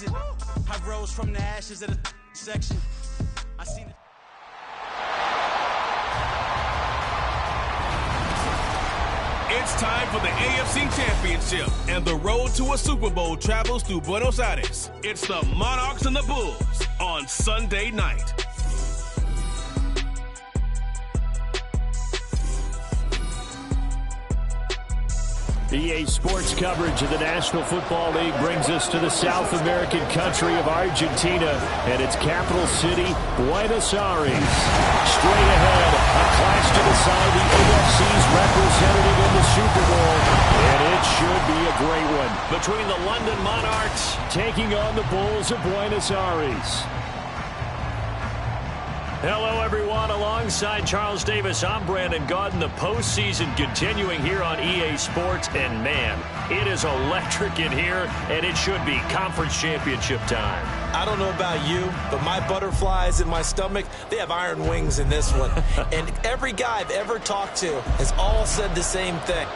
exit. I rose from the ashes of the section. I seen it. It's time for the AFC Championship, and the road to a Super Bowl travels through Buenos Aires. It's the Monarchs and the Bulls on Sunday night. EA Sports coverage of the National Football League brings us to the South American country of Argentina and its capital city, Buenos Aires. Straight ahead, a clash to decide the AFC's representative in the Super Bowl, and it should be a great one. Between the London Monarchs taking on the Bulls of Buenos Aires. Hello, everyone. Alongside Charles Davis, I'm Brandon Gaudin. The postseason continuing here on EA Sports. And, man, it is electric in here, and it should be conference championship time. I don't know about you, but my butterflies in my stomach, they have iron wings in this one. And every guy I've ever talked to has all said the same thing.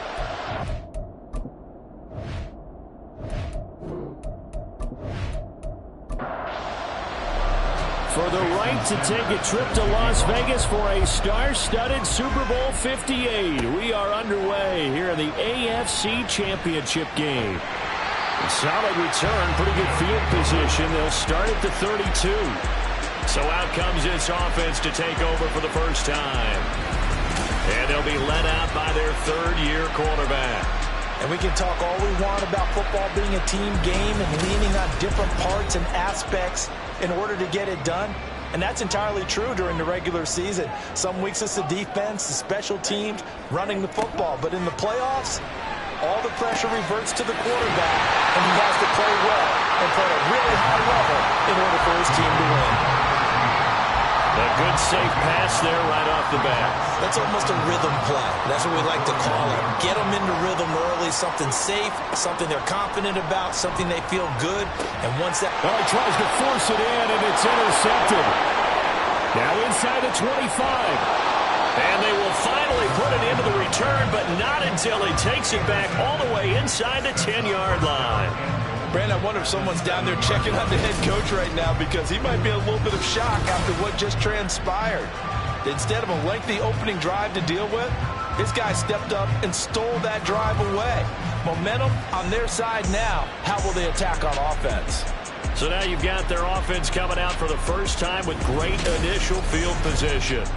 For the right to take a trip to Las Vegas for a star-studded Super Bowl 58. We are underway here in the AFC Championship game. A solid return, pretty good field position. They'll start at the 32. So out comes this offense to take over for the first time. And they'll be led out by their third-year quarterback. And we can talk all we want about football being a team game and leaning on different parts and aspects in order to get it done. And that's entirely true during the regular season. Some weeks it's the defense, the special teams, running the football. But in the playoffs, all the pressure reverts to the quarterback, and he has to play well and play at a really high level in order for his team to win. A good safe pass there right off the bat. That's almost a rhythm play. That's what we like to call it. Get them into rhythm early, something safe, something they're confident about, something they feel good. And once that... Oh, he tries to force it in, and it's intercepted. Now inside the 25. And they will finally put it into the return, but not until he takes it back all the way inside the 10-yard line. Brandon, I wonder if someone's down there checking on the head coach right now, because he might be a little bit of shock after what just transpired. Instead of a lengthy opening drive to deal with, this guy stepped up and stole that drive away. Momentum on their side now. How will they attack on offense? So now you've got their offense coming out for the first time with great initial field position.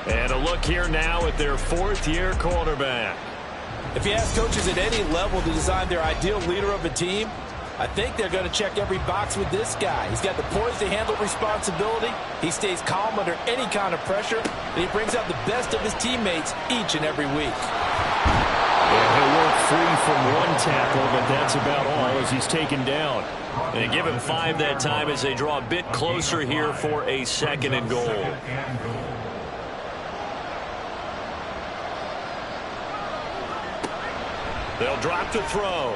And a look here now at their fourth-year quarterback. If you ask coaches at any level to design their ideal leader of a team, I think they're going to check every box with this guy. He's got the poise to handle responsibility. He stays calm under any kind of pressure, and he brings out the best of his teammates each and every week. Yeah, he'll work free from one tackle, but that's about all as he's taken down. And they give him 5 that time as they draw a bit closer here for a 2nd and goal. They'll drop to throw.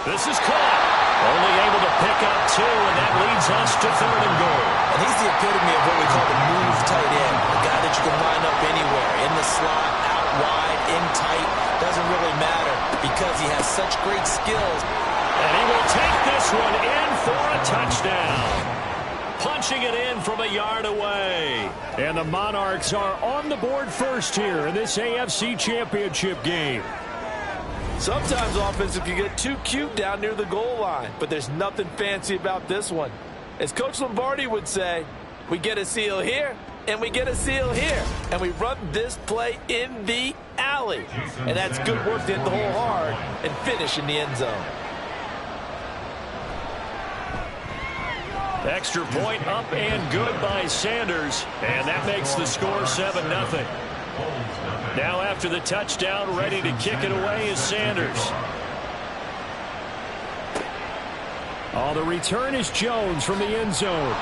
This is caught. Only able to pick up 2, and that leads us to 3rd and goal. And he's the epitome of what we call the move tight end. A guy that you can line up anywhere. In the slot, out wide, in tight. Doesn't really matter because he has such great skills. And he will take this one in for a touchdown. Punching it in from a yard away. And the Monarchs are on the board first here in this AFC Championship game. Sometimes offensive can get too cute down near the goal line, but there's nothing fancy about this one. As Coach Lombardi would say, we get a seal here, and we get a seal here, and we run this play in the alley. And that's good work to hit the hole hard and finish in the end zone. Extra point up and good by Sanders, and that makes the score 7-0. Now after the touchdown, ready to kick it away is Sanders. Oh, the return is Jones from the end zone.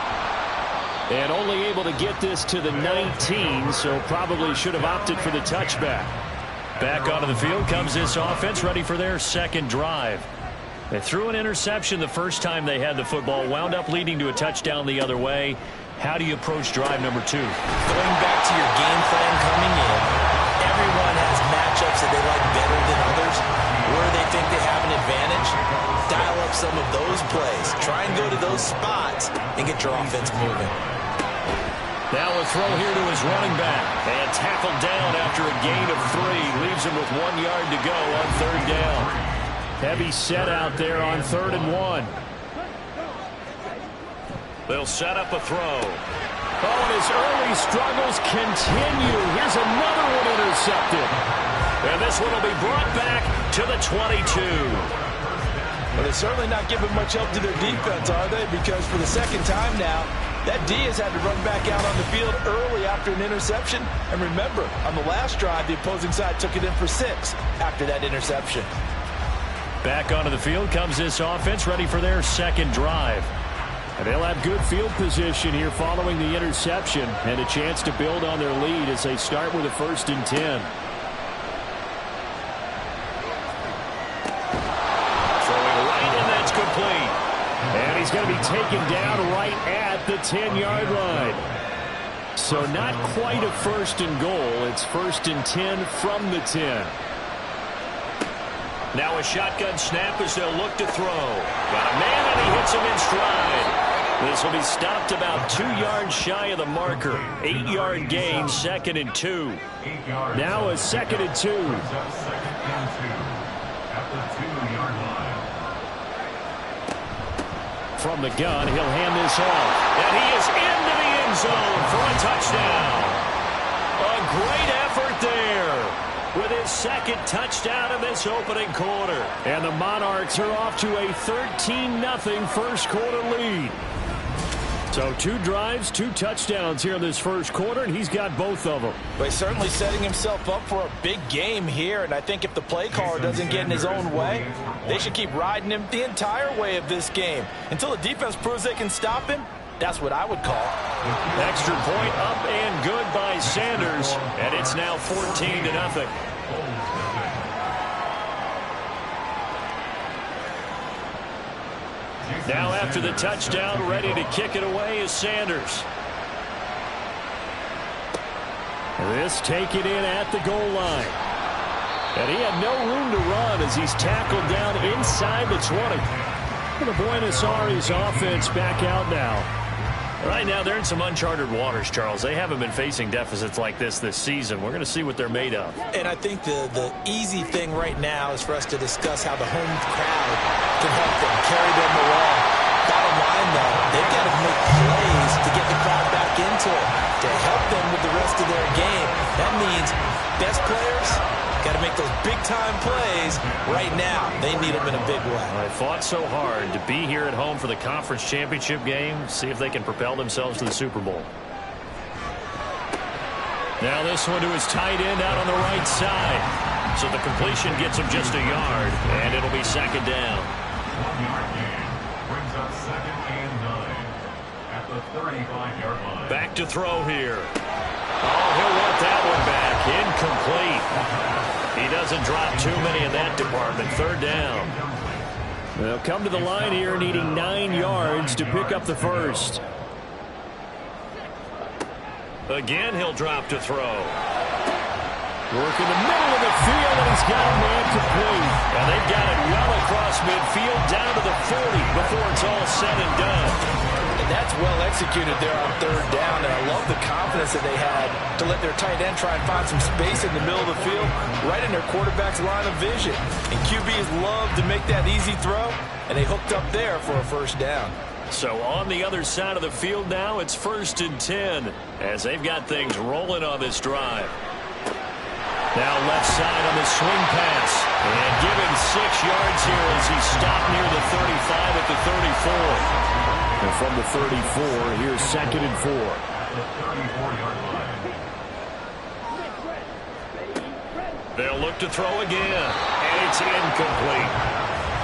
And only able to get this to the 19, so probably should have opted for the touchback. Back onto the field comes this offense, ready for their 2nd drive. They threw an interception the first time they had the football, wound up leading to a touchdown the other way. How do you approach drive number 2? Going back to your game plan coming in, everyone has matchups that they like better than others, where they think they have an advantage. dial up some of those plays. Try and go to those spots and get your offense moving. Now a throw here to his running back. And tackled down after a gain of 3. Leaves him with 1 yard to go on 3rd down. Heavy set out there on 3rd and 1. They'll set up a throw. Oh, and his early struggles continue. Here's another one intercepted. And this one will be brought back to the 22. Well, they're certainly not giving much help to their defense, are they? Because for the second time now, that D has had to run back out on the field early after an interception. And remember, on the last drive, the opposing side took it in for 6 after that interception. Back onto the field comes this offense, ready for their second drive. And they'll have good field position here following the interception and a chance to build on their lead as they start with a 1st and 10. Complete. And he's going to be taken down right at the 10-yard line. So not quite a 1st and goal. It's 1st and 10 from the 10. Now a shotgun snap as they'll look to throw. Got a man and he hits him in stride. This will be stopped about 2 yards shy of the marker. 8-yard gain, 2nd and 2. Now a 2nd and 2. From the gun, he'll hand this off. And he is into the end zone for a touchdown. A great effort there with his 2nd touchdown of this opening quarter. And the Monarchs are off to a 13-0 first quarter lead. So 2 drives, 2 touchdowns here in this first quarter, and he's got both of them. But he's certainly setting himself up for a big game here, and I think if the play caller doesn't get in his own way, they should keep riding him the entire way of this game. Until the defense proves they can stop him, that's what I would call. Extra point up and good by Sanders, and it's now 14-0. Now after the touchdown, ready to kick it away is Sanders. This taken in at the goal line. And he had no room to run as he's tackled down inside the 20. The Buenos Aires offense back out now. Right now, they're in some uncharted waters, Charles. They haven't been facing deficits like this season. We're going to see what they're made of. And I think the easy thing right now is for us to discuss how the home crowd can help them, carry them along. Bottom line, though, they've got to make plays to get the crowd back into it, to help them with the rest of their game. That means best players got to make those big-time plays right now. They need them in a big way. They fought so hard to be here at home for the conference championship game. See if they can propel themselves to the Super Bowl. Now this one to his tight end out on the right side. So the completion gets him just a yard, and it'll be 2nd down. 1-yard gain brings up 2nd and 9 at the 35-yard line. Back to throw here. Oh, he'll want that one back. Incomplete. He doesn't drop too many in that department. 3rd down. They'll come to the line here needing 9 yards to pick up the first. Again, he'll drop to throw. Work in the middle of the field, and he's got a man complete. And they've got it well across midfield down to the 40 before it's all said and done. And that's well executed there on 3rd down, and I love the confidence that they had to let their tight end try and find some space in the middle of the field, right in their quarterback's line of vision. And QBs love to make that easy throw, and they hooked up there for a 1st down. So on the other side of the field now, it's 1st and 10 as they've got things rolling on this drive. Now left side on the swing pass. And given 6 yards here as he stopped near the 35 at the 34. And from the 34, here's 2nd and 4. At the 34-yard line. They'll look to throw again. And it's incomplete.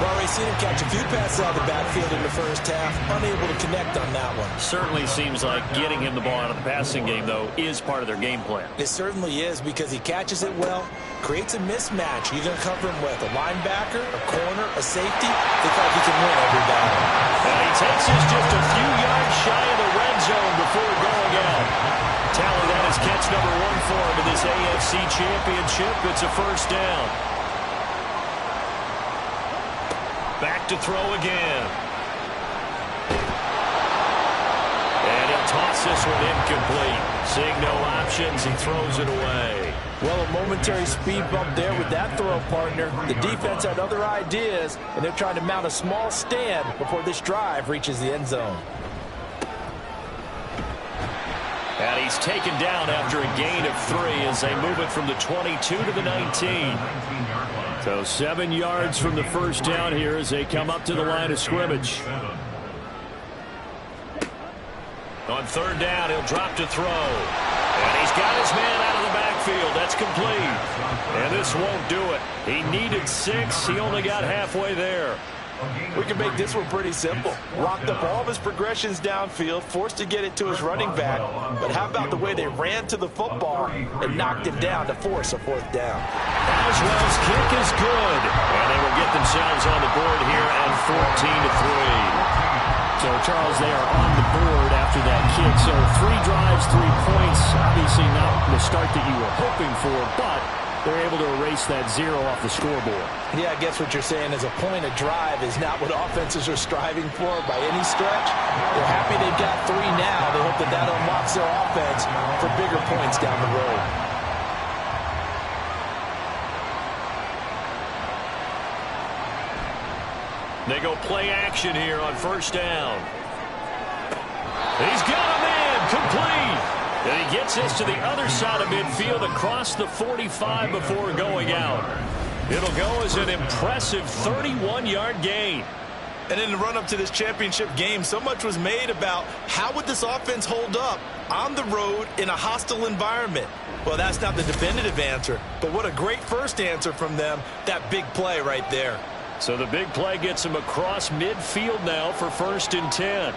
Well, we've seen him catch a few passes out of the backfield in the first half, unable to connect on that one. Certainly seems like getting him the ball out of the passing game, though, is part of their game plan. It certainly is because he catches it well, creates a mismatch. You're going to cover him with a linebacker, a corner, a safety. They feel like he can win every battle. And he takes us just a few yards shy of the red zone before going out. Tally that is catch number 1 for him in this AFC Championship. It's a 1st down. Back to throw again. And he'll toss this one incomplete. Seeing no options, he throws it away. Well, a momentary speed bump there with that throw, partner. The defense had other ideas, and they're trying to mount a small stand before this drive reaches the end zone. And he's taken down after a gain of 3 as they move it from the 22 to the 19. So 7 yards from the first down here as they come up to the line of scrimmage. On third down, he'll drop to throw. And he's got his man out of the backfield. That's complete. And this won't do it. He needed 6. He only got halfway there. We can make this one pretty simple. Locked up all of his progressions downfield, forced to get it to his running back. But how about the way they ran to the football and knocked him down to force a 4th down? Boswell's kick is good. And they will get themselves on the board here at 14-3. So, Charles, they are on the board after that kick. So 3 drives, 3 points. Obviously not the start that you were hoping for, but they're able to erase that 0 off the scoreboard. Yeah, I guess what you're saying is a point a drive is not what offenses are striving for by any stretch. They're happy they've got 3 now. They hope that that unlocks their offense for bigger points down the road. They go play action here on first down. He's got him in, complete. And he gets this to the other side of midfield across the 45 before going out. It'll go as an impressive 31-yard gain. And in the run-up to this championship game, so much was made about how would this offense hold up on the road in a hostile environment. Well, that's not the definitive answer, but what a great first answer from them, that big play right there. So the big play gets him across midfield now for 1st and 10.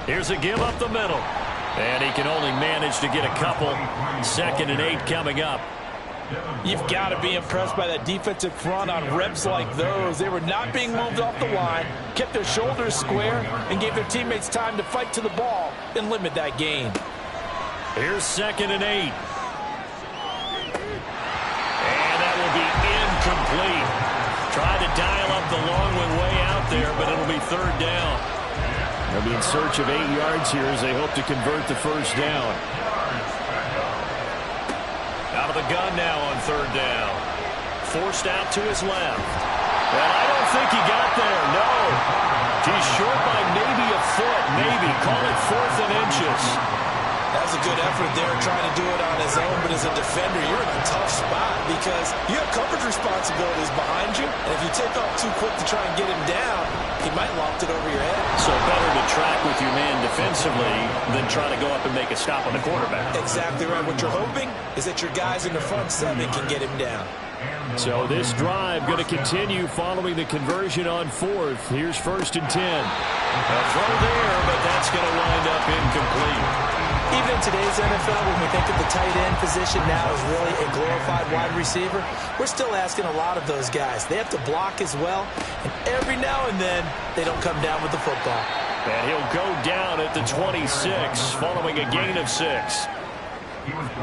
Here's a give up the middle. And he can only manage to get a couple. 2nd and 8 coming up. You've got to be impressed by that defensive front on reps like those. They were not being moved off the line, kept their shoulders square, and gave their teammates time to fight to the ball and limit that gain. Here's 2nd and 8. And that will be incomplete. Try to dial up the long one way out there, but it'll be 3rd down. They'll be in search of 8 yards here as they hope to convert the first down. Out of the gun now on 3rd down. Forced out to his left. And I don't think he got there, no. He's short by maybe a foot, maybe. Call it 4th and inches. That was a good effort there trying to do it on his own, but as a defender, you're in a tough spot because you have coverage responsibilities behind you, and if you take off too quick to try and get him down, he might loft it over your head. So better to track with your man defensively than try to go up and make a stop on the quarterback. Exactly right. What you're hoping is that your guys in the front 7 can get him down. So this drive going to continue following the conversion on 4th. Here's 1st and 10. A throw there, but that's going to wind up incomplete. Even in today's NFL, when we think of the tight end position now as really a glorified wide receiver, we're still asking a lot of those guys. They have to block as well, and every now and then, they don't come down with the football. And he'll go down at the 26, following a gain of 6.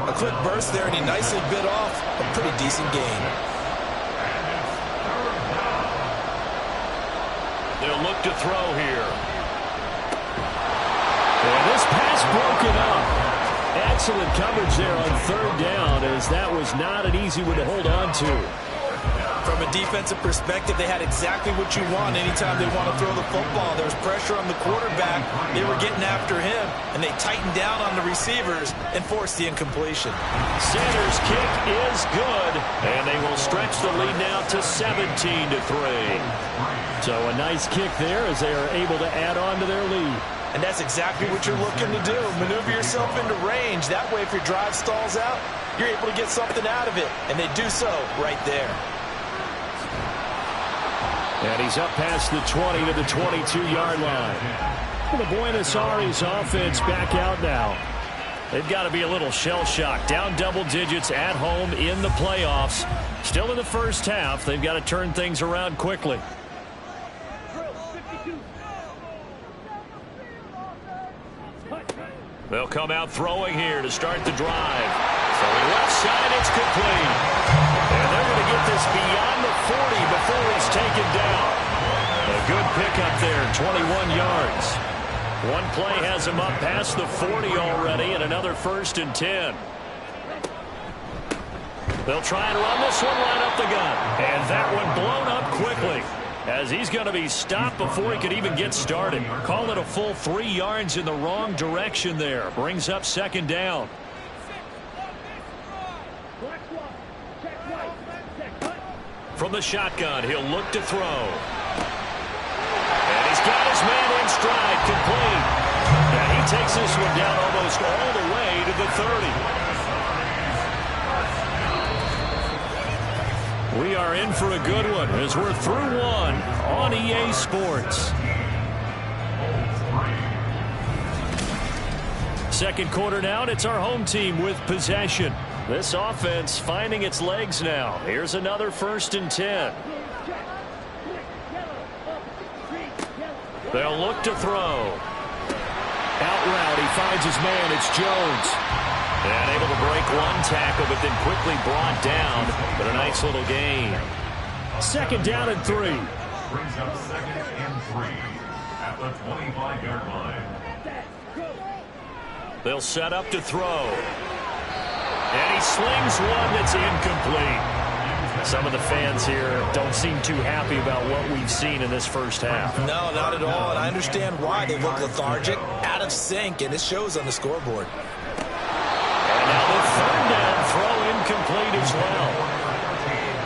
A quick burst there, and he nicely bit off a pretty decent gain. They'll look to throw here. And this pass broken up. Excellent coverage there on 3rd down, as that was not an easy one to hold on to. From a defensive perspective, they had exactly what you want anytime they want to throw the football. There was pressure on the quarterback. They were getting after him, and they tightened down on the receivers and forced the incompletion. Sanders' kick is good, and they will stretch the lead now to 17-3. So a nice kick there as they are able to add on to their lead. And that's exactly what you're looking to do. Maneuver yourself into range. That way, if your drive stalls out, you're able to get something out of it. And they do so right there. And he's up past the 20 to the 22-yard line. And the Buenos Aires offense back out now. They've got to be a little shell-shocked. Down double digits at home in the playoffs. Still in the first half. They've got to turn things around quickly. They'll come out throwing here to start the drive. Throwing left side, it's complete. And they're going to get this beyond the 40 before it's taken down. A good pickup there, 21 yards. One play has him up past the 40 already, and another 1st and 10. They'll try and run this one right up the gut. And that one blown up quickly, as he's going to be stopped before he could even get started. Call it a full 3 yards in the wrong direction there. Brings up 2nd down. From the shotgun, he'll look to throw. And he's got his man in stride, complete. And he takes this one down almost all the way to the 30. We are in for a good one as we're through one on EA Sports. Second quarter now, and it's our home team with possession. This offense finding its legs now. Here's another 1st and 10. They'll look to throw. Out route, he finds his man. It's Jones. And able to break one tackle, but then quickly brought down. But a nice little gain. 2nd down and 3. Brings up 2nd and 3 at the 25-yard line. They'll set up to throw. And he slings one that's incomplete. Some of the fans here don't seem too happy about what we've seen in this first half. No, not at all, and I understand why. They look lethargic, out of sync, and it shows on the scoreboard. And now the 3rd down throw incomplete as well.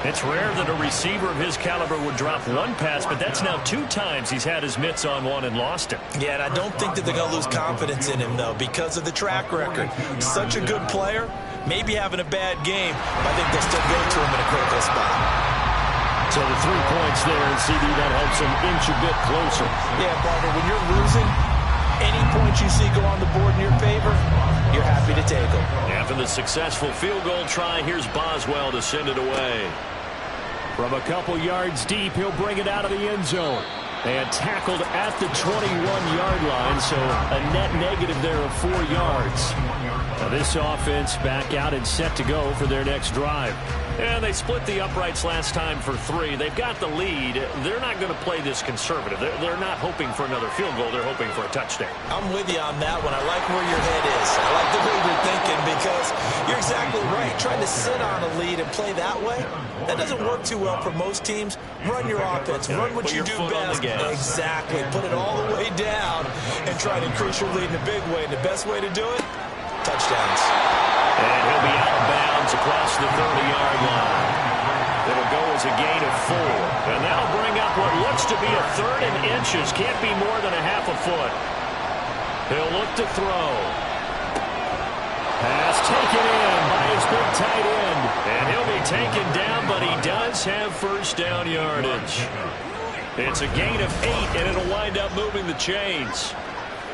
It's rare that a receiver of his caliber would drop one pass, but that's now 2 times he's had his mitts on one and lost it. Yeah, and I don't think that they're going to lose confidence in him, though, because of the track record. Such a good player, maybe having a bad game, but I think they'll still go to him in a critical spot. So the 3 points there, and CD, that helps him inch a bit closer. Yeah, Barber, when you're losing, any points you see go on the board in your favor, you're happy to take them. After the successful field goal try, here's Boswell to send it away. From a couple yards deep, he'll bring it out of the end zone. And tackled at the 21-yard line, so a net negative there of 4 yards. Now this offense back out and set to go for their next drive. And they split the uprights last time for 3. They've got the lead. They're not going to play this conservative. They're not hoping for another field goal. They're hoping for a touchdown. I'm with you on that one. I like where your head is. I like the way you're thinking, because you're exactly right. Trying to sit on a lead and play that way, that doesn't work too well for most teams. Run your offense. Run what you do best. Exactly. Put it all the way down and try to increase your lead in a big way. And the best way to do it, touchdowns. And he'll be out of bounds across the 30-yard line. It'll go as a gain of 4. And that'll bring up what looks to be a 3rd and inches. Can't be more than a half a foot. He'll look to throw. Pass taken in by his big tight end. And he'll be taken down, but he does have 1st down yardage. It's a gain of 8, and it'll wind up moving the chains.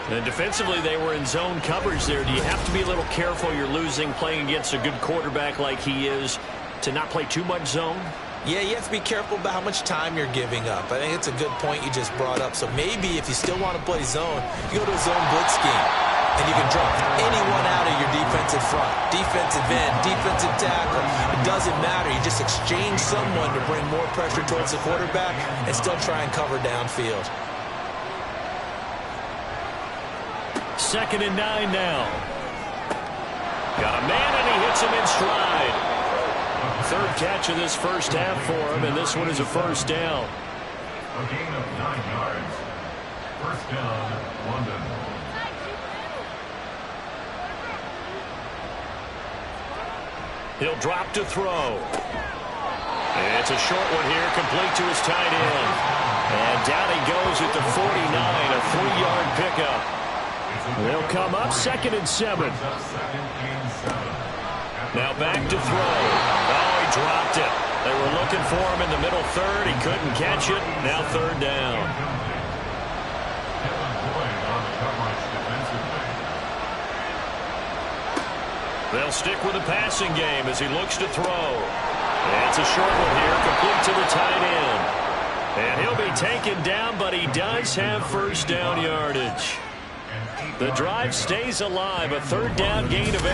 And defensively, they were in zone coverage there. Do you have to be a little careful? You're losing, playing against a good quarterback like he is, to not play too much zone? Yeah, you have to be careful about how much time you're giving up. I think it's a good point you just brought up. So maybe if you still want to play zone, you go to a zone blitz scheme. And you can drop anyone out of your defensive front, defensive end, defensive tackle. It doesn't matter. You just exchange someone to bring more pressure towards the quarterback and still try and cover downfield. 2nd and 9 now. Got a man, and he hits him in stride. 3rd catch of this first half for him, and this one is a 1st down. A gain of 9 yards. 1st down, London. He'll drop to throw. It's a short one here, complete to his tight end. And down he goes at the 49, a 3-yard pickup. They'll come up 2nd and 7. Now back to throw. Oh, he dropped it. They were looking for him in the middle 3rd. He couldn't catch it. Now 3rd down. They'll stick with the passing game as he looks to throw. And it's a short one here, complete to the tight end. And he'll be taken down, but he does have 1st down yardage. The drive stays alive, a third down gain of 8.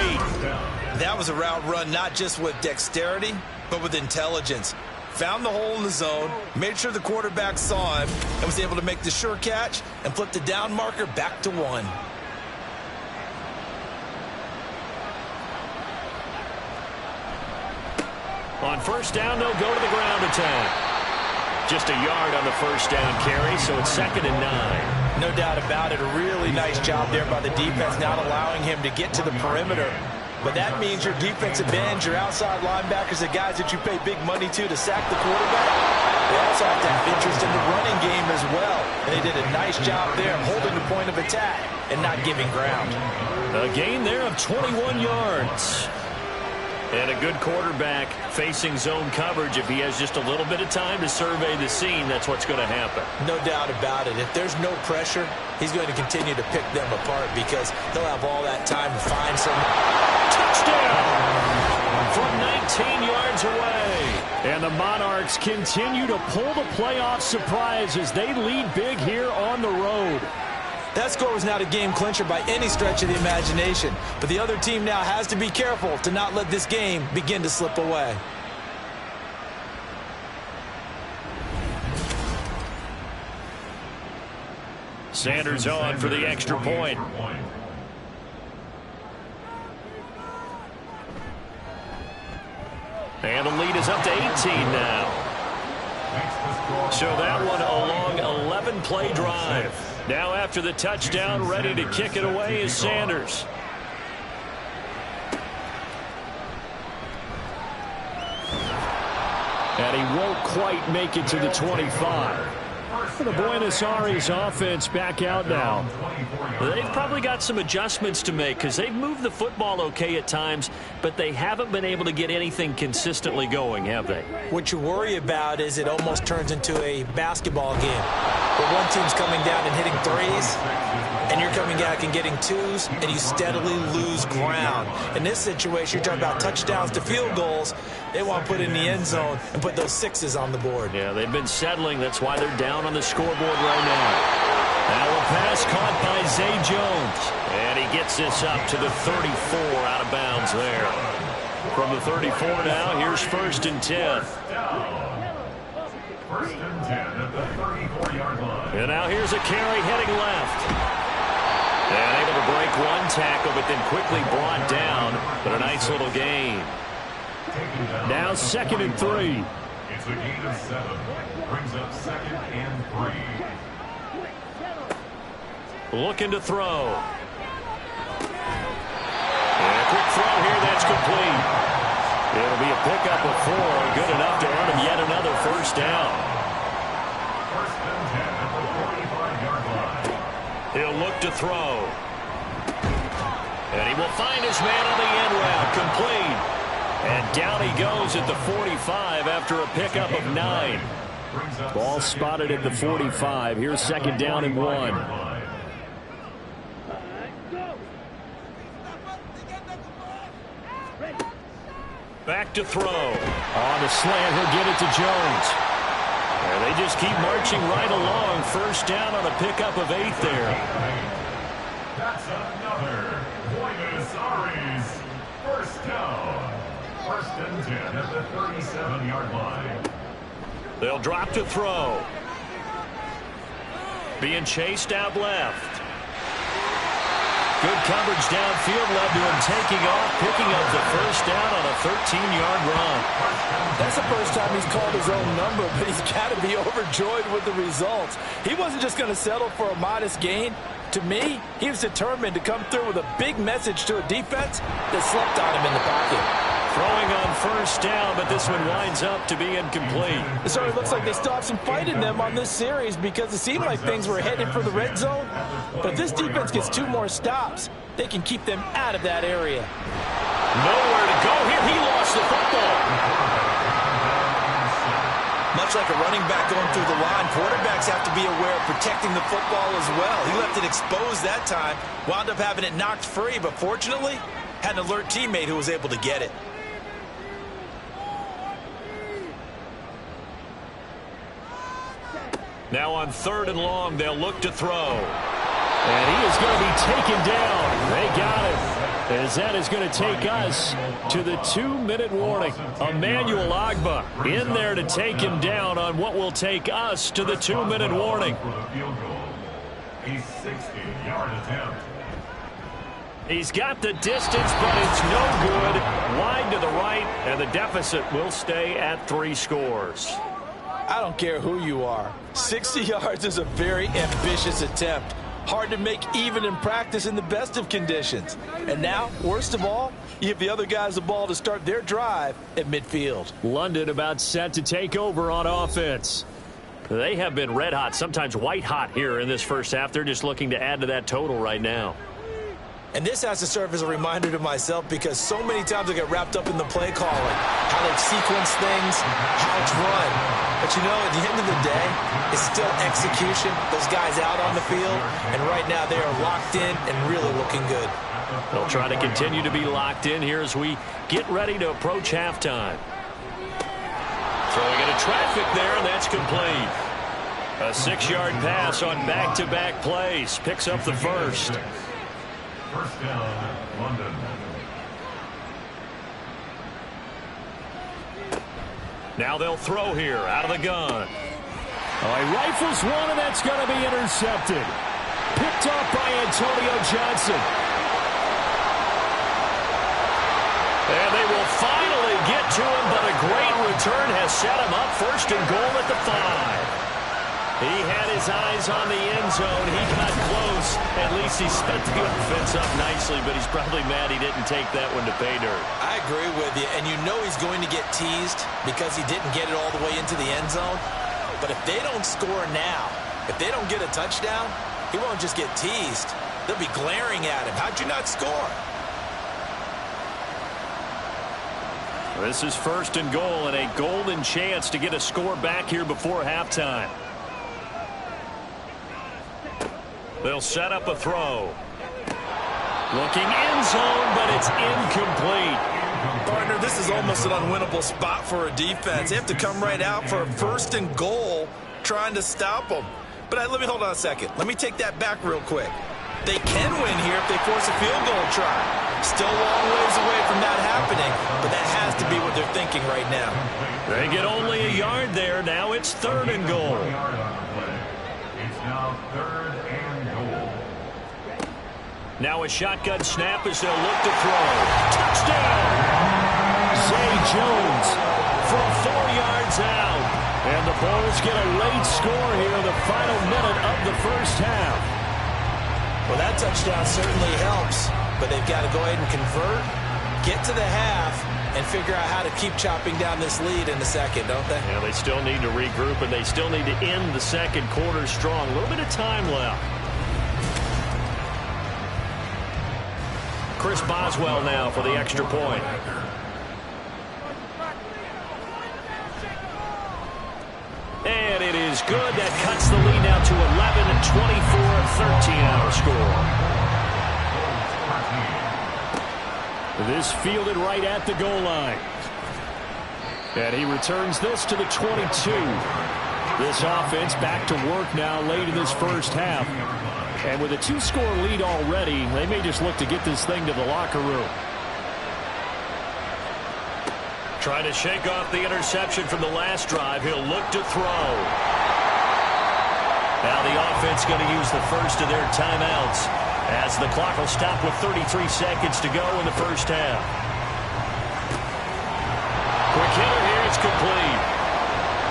That was a route run not just with dexterity, but with intelligence. Found the hole in the zone, made sure the quarterback saw him, and was able to make the sure catch and flip the down marker back to 1. On first down, they'll go to the ground attack. Just a yard on the first down carry, so it's 2nd and 9. No doubt about it. A really nice job there by the defense, not allowing him to get to the perimeter. But that means your defensive ends, your outside linebackers, the guys that you pay big money to sack the quarterback, they also have to have interest in the running game as well. And they did a nice job there holding the point of attack and not giving ground. A gain there of 21 yards. And a good quarterback facing zone coverage. If he has just a little bit of time to survey the scene, that's what's going to happen. No doubt about it. If there's no pressure, he's going to continue to pick them apart because he'll have all that time to find some. Touchdown from 19 yards away. And the Monarchs continue to pull the playoff surprise as they lead big here on the road. That score was not a game clincher by any stretch of the imagination, but the other team now has to be careful to not let this game begin to slip away. Sanders on for the extra point. And the lead is up to 18 now. So that one a long 11-play drive. Now after the touchdown, ready to kick it away is Sanders. And he won't quite make it to the 25. The Buenos Aires offense back out now. They've probably got some adjustments to make because they've moved the football okay at times, but they haven't been able to get anything consistently going, have they? What you worry about is it almost turns into a basketball game where one team's coming down and hitting threes, and you're coming back and getting twos, and you steadily lose ground. In this situation, you're talking about touchdowns to field goals. They want to put in the end zone and put those sixes on the board. Yeah, they've been settling. That's why they're down on the scoreboard right now. Now a pass caught by Zay Jones. And he gets this up to the 34 out of bounds there. From the 34 now, here's 1st and 10. First and 10 at the 34-yard line. And now here's a carry heading left. And able to break one tackle, but then quickly brought down. But a nice little gain. Now 2nd and 3. It's a gain of 7. Brings up 2nd and 3. Looking to throw. And a quick throw here, that's complete. It'll be a pickup of 4. Good enough to earn him yet another first down. First and 10 at the 45-yard line. He'll look to throw. And he will find his man on the end route. Complete. And down he goes at the 45 after a pickup of 9. Ball spotted at the 45. Here's 2nd down and 1. Back to throw. On the slant, he'll get it to Jones. And they just keep marching right along. First down on a pickup of 8 there. That's another Buenos Aires first down. First and 10 at the 37-yard line. They'll drop to throw. Being chased out left. Good coverage downfield led to him taking off, picking up the first down on a 13-yard run. That's the first time he's called his own number, but he's got to be overjoyed with the results. He wasn't just going to settle for a modest gain. To me, he was determined to come through with a big message to a defense that slept on him in the pocket. Throwing on first down, but this one winds up to be incomplete. It certainly looks like they still have some fight in them on this series because it seemed like things were headed for the red zone. But if this defense gets 2 more stops, they can keep them out of that area. Nowhere to go here. He lost the football. Much like a running back going through the line, quarterbacks have to be aware of protecting the football as well. He left it exposed that time, wound up having it knocked free, but fortunately, had an alert teammate who was able to get it. Now on 3rd and long, they'll look to throw. And he is going to be taken down. They got him. As that is going to take us to the 2-minute warning. Emmanuel Ogbah in there to take him down on what will take us to the 2-minute warning. A 60-yard attempt. He's got the distance, but it's no good. Wide to the right, and the deficit will stay at 3 scores. I don't care who you are. 60 yards is a very ambitious attempt. Hard to make even in practice in the best of conditions. And now, worst of all, you give the other guys the ball to start their drive at midfield. London about set to take over on offense. They have been red hot, sometimes white hot here in this first half. They're just looking to add to that total right now. And this has to serve as a reminder to myself because so many times I get wrapped up in the play calling, how they've sequenced things, how it's run. But you know, at the end of the day, it's still execution. Those guys out on the field, and right now they are locked in and really looking good. They'll try to continue to be locked in here as we get ready to approach halftime. Throwing into traffic there, and that's complete. A 6-yard pass on back-to-back plays. Picks up the first. First down, London. Now they'll throw here out of the gun. Oh, he rifles one, and that's going to be intercepted. Picked off by Antonio Johnson. And they will finally get to him, but a great return has set him up. First and goal at the 5. He had his eyes on the end zone. He got close. At least he set the offense up nicely, but he's probably mad he didn't take that one to pay dirt. I agree with you, and you know he's going to get teased because he didn't get it all the way into the end zone. But if they don't score now, if they don't get a touchdown, he won't just get teased. They'll be glaring at him. How'd you not score? This is first and goal, and a golden chance to get a score back here before halftime. They'll set up a throw. Looking end zone, but it's incomplete. Partner, this is almost an unwinnable spot for a defense. They have to come right out for a first and goal trying to stop them. But let me hold on a second. Let me take that back real quick. They can win here if they force a field goal try. Still a long ways away from that happening, but that has to be what they're thinking right now. They get only a yard there. Now it's third and goal. It's now third and goal. Now a shotgun snap as they'll look to throw. Touchdown! Zay Jones From 4 yards out. and the Bulls get a late score here in the final minute of the first half. Well, that touchdown certainly helps, but they've got to go ahead and convert, get to the half, and figure out how to keep chopping down this lead in the second, don't they? Yeah, they still need to regroup, and they still need to end the second quarter strong. A little bit of time left. Chris Boswell now for the extra point. And it is good. That cuts the lead now to 11 and 24, 13-hour score. This fielded right at the goal line. And he returns this to the 22. This offense back to work now late in this first half. And with a 2-score lead already, they may just look to get this thing to the locker room. Trying to shake off the interception from the last drive. He'll look to throw. Now the offense going to use the first of their timeouts as the clock will stop with 33 seconds to go in the first half. Quick hitter here. It's complete.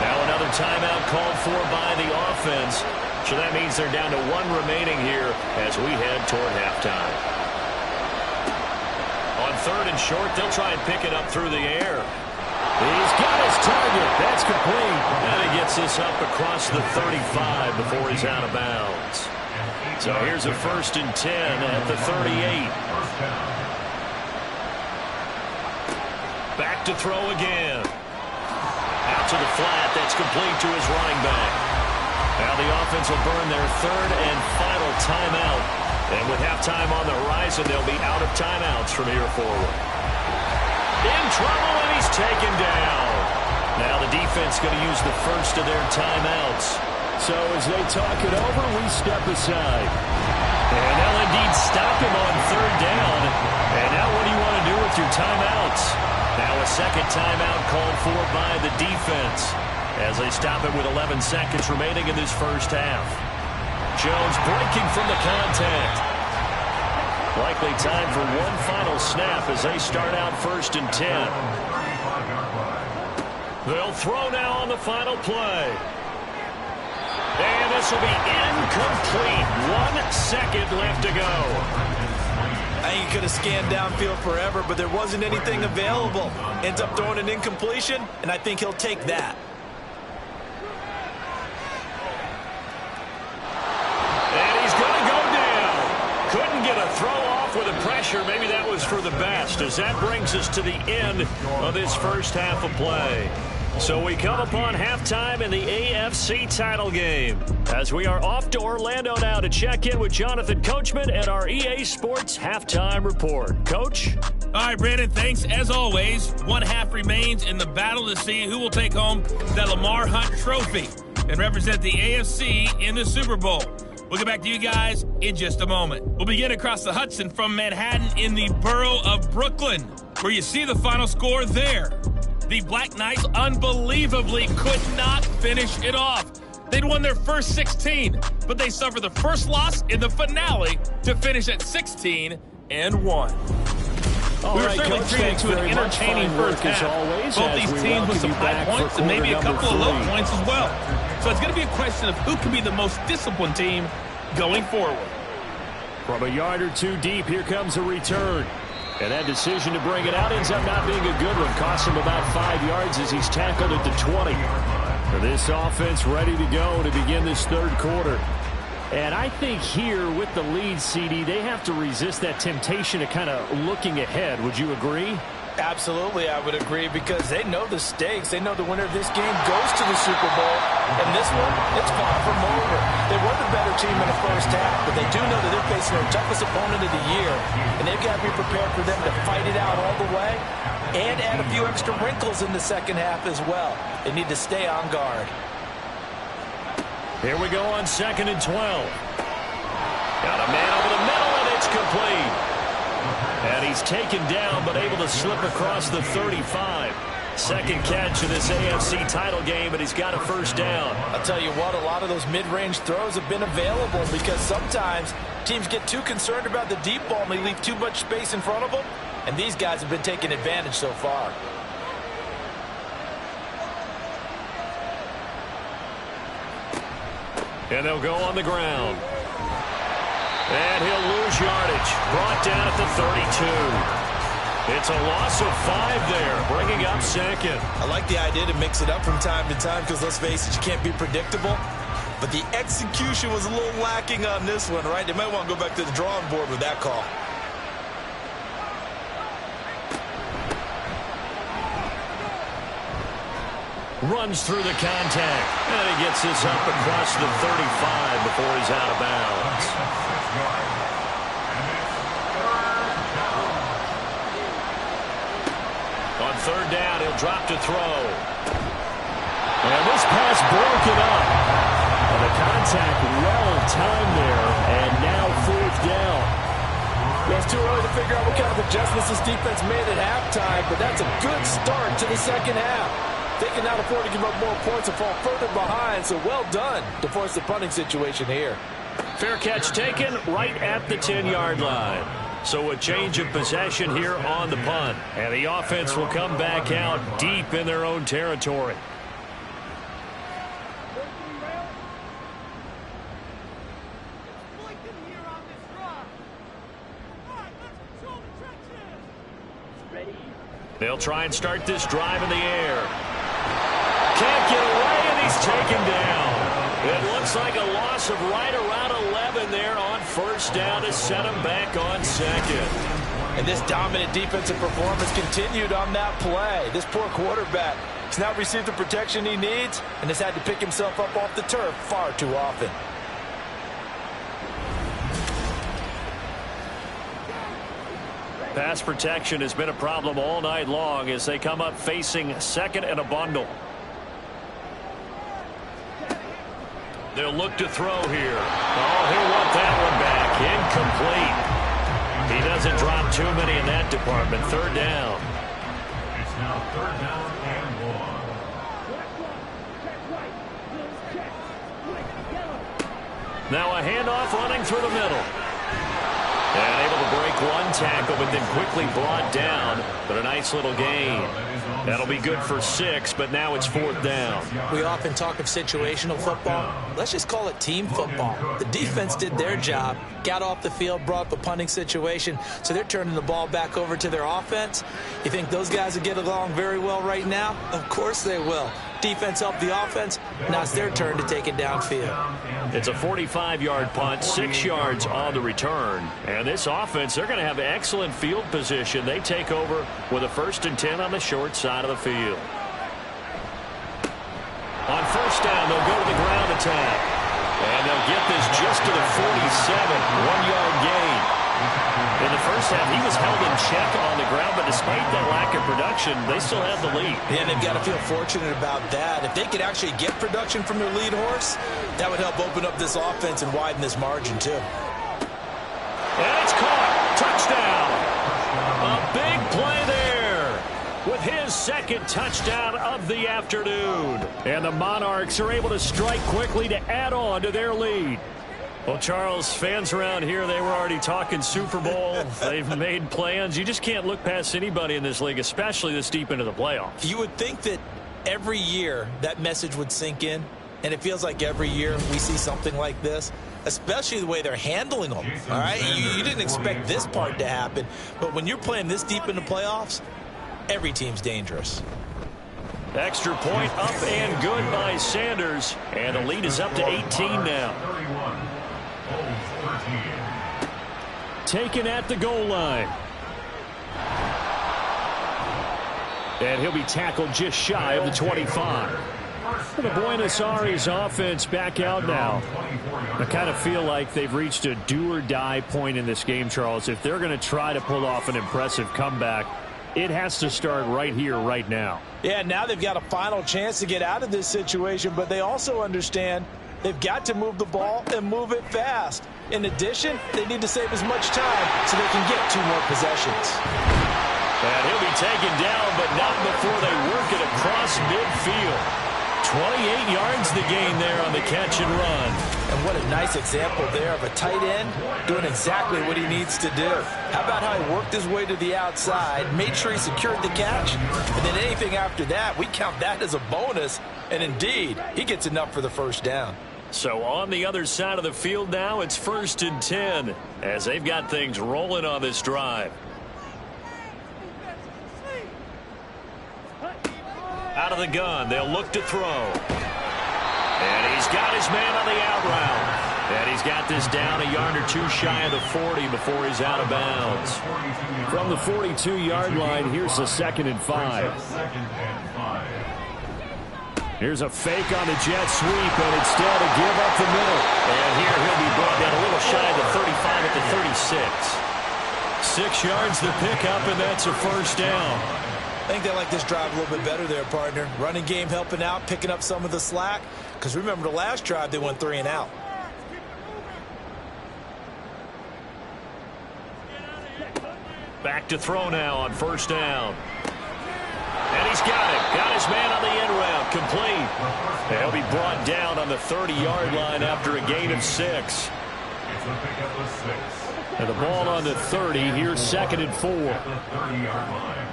Now another timeout called for by the offense. So that means they're down to 1 remaining here as we head toward halftime. On third and short, they'll try and pick it up through the air. He's got his target. That's complete. And he gets this up across the 35 before he's out of bounds. So here's a 1st and 10 at the 38. Back to throw again. Out to the flat. That's complete to his running back. Now the offense will burn their 3rd and final timeout. And with halftime on the horizon, they'll be out of timeouts from here forward. In trouble, and he's taken down. Now the defense going to use the first of their timeouts. So as they talk it over, we step aside. And they'll indeed stop him on third down. And now what do you want to do with your timeouts? Now a second timeout called for by the defense as they stop it with 11 seconds remaining in this first half. Jones breaking from the contact. Likely time for one final snap as they start out 1st and 10. They'll throw now on the final play. And this will be incomplete. 1 second left to go. I think he could have scanned downfield forever, but there wasn't anything available. Ends up throwing an incompletion, and I think he'll take that. And he's going to go down. Couldn't get a throw off with the pressure. Maybe that was for the best, as that brings us to the end of this first half of play. So we come upon halftime in the AFC title game as we are off to Orlando now to check in with Jonathan Coachman and our EA Sports halftime report. Coach? All right, Brandon, thanks. As always, one half remains in the battle to see who will take home the Lamar Hunt Trophy and represent the AFC in the Super Bowl. We'll get back to you guys in just a moment. We'll begin across the Hudson from Manhattan in the borough of Brooklyn, where you see the final score there. The Black Knights unbelievably could not finish it off. They'd won their first 16, but they suffered the first loss in the finale to finish at 16-1. We were certainly treated to an entertaining first half. Both these teams with some high points and maybe a couple of low points as well. So it's going to be a question of who can be the most disciplined team going forward. From a yard or two deep, here comes a return. And that decision to bring it out ends up not being a good one. Costs him about 5 yards as he's tackled at the 20. For this offense ready to go to begin this third quarter. And I think here with the lead, CD, they have to resist that temptation of kind of looking ahead. Would you agree? Absolutely, I would agree, because they know the stakes. They know the winner of this game goes to the Super Bowl. And this one, it's far from over. They were the better team in the first half, but they do know that they're facing their toughest opponent of the year. And they've got to be prepared for them to fight it out all the way and add a few extra wrinkles in the second half as well. They need to stay on guard. Here we go on 2nd and 12. Got a man over the middle, and it's complete. And he's taken down, but able to slip across the 35. Second catch in this AFC title game, and he's got a first down. I'll tell you what, a lot of those mid-range throws have been available because sometimes teams get too concerned about the deep ball and they leave too much space in front of them, and these guys have been taking advantage so far. And they'll go on the ground. And he'll lose yardage. Brought down at the 32. It's a loss of 5 there, bringing up second. I like the idea to mix it up from time to time because, let's face it, you can't be predictable. But the execution was a little lacking on this one, right? They might want to go back to the drawing board with that call. Runs through the contact. And he gets this up across the 35 before he's out of bounds. On third down, he'll drop to throw. And this pass broken up. And the contact well-timed there. And now 4th down. Well, it's too early to figure out what kind of adjustments this defense made at halftime, but that's a good start to the second half. They can now afford to give up more points and fall further behind, so well done to force the punting situation here. Fair catch taken right at the 10-yard line. So a change of possession here on the punt. And the offense will come back out deep in their own territory. They'll try and start this drive in the air. Can't get away, and he's taken down. It looks like a loss of right around 11 there on first down to set him back on second. And this dominant defensive performance continued on that play. This poor quarterback has now received the protection he needs and has had to pick himself up off the turf far too often. Pass protection has been a problem all night long as they come up facing second and a bundle. They'll look to throw here. Oh, he'll want that one back. Incomplete. He doesn't drop too many in that department. Third down. It's now third down and 1. Now a handoff running through the middle. And able to break one tackle, but then quickly brought down. But a nice little gain. That'll be good for 6, but now it's 4th down. We often talk of situational football. Let's just call it team football. The defense did their job, got off the field, brought up a punting situation, so they're turning the ball back over to their offense. You think those guys will get along very well right now? Of course they will. Defense helped the offense. Now it's their turn to take it downfield. It's a 45-yard punt, 6 yards on the return. And this offense, they're going to have excellent field position. They take over with a 1st and 10 on the short side of the field. On 1st down, they'll go to the ground attack. And they'll get this just to the 47, 1-yard gain. In the first half, he was held in check on the ground, but despite that lack of production, they still have the lead. Yeah, they've got to feel fortunate about that. If they could actually get production from their lead horse, that would help open up this offense and widen this margin, too. And it's caught. Touchdown. A big play there with his 2nd touchdown of the afternoon. And the Monarchs are able to strike quickly to add on to their lead. Well, Charles, fans around here, they were already talking Super Bowl. They've made plans. You just can't look past anybody in this league, especially this deep into the playoffs. You would think that every year that message would sink in, and it feels like every year we see something like this, especially the way they're handling them. All right, you didn't expect this part to happen, but when you're playing this deep in the playoffs, every team's dangerous. Extra point up and good by Sanders, and the lead is up to 18 now. Taken at the goal line. And he'll be tackled just shy of the 25. The Buenos Aires offense back out now. I kind of feel like they've reached a do-or-die point in this game, Charles. If they're going to try to pull off an impressive comeback, it has to start right here, right now. Yeah, now they've got a final chance to get out of this situation, but they also understand they've got to move the ball and move it fast. In addition, they need to save as much time so they can get 2 more possessions. And he'll be taken down, but not before they work it across midfield. 28 yards the gain there on the catch and run. And what a nice example there of a tight end doing exactly what he needs to do. How about how he worked his way to the outside, made sure he secured the catch, and then anything after that, we count that as a bonus. And indeed, he gets enough for the 1st down. So on the other side of the field now, it's 1st and 10 as they've got things rolling on this drive. Out of the gun, they'll look to throw. And he's got his man on the out route. And he's got this down a yard or 2 shy of the 40 before he's out of bounds. From the 42-yard line, here's a 2nd and 5. Here's a fake on the jet sweep, and it's still to give up the middle. And here he'll be brought down a little shy of the 35 at the 36. 6 yards to pick up, and that's a 1st down. I think they like this drive a little bit better there, partner. Running game helping out, picking up some of the slack. Because remember the last drive, they went 3 and out. Back to throw now on 1st down. And he's got it. Got his man on the end route. Complete. And he'll be brought down on the 30-yard line after a gain of 6. It's a pickup of 6. And the ball on the 30. Here's 2nd and 4. At the 30-yard line.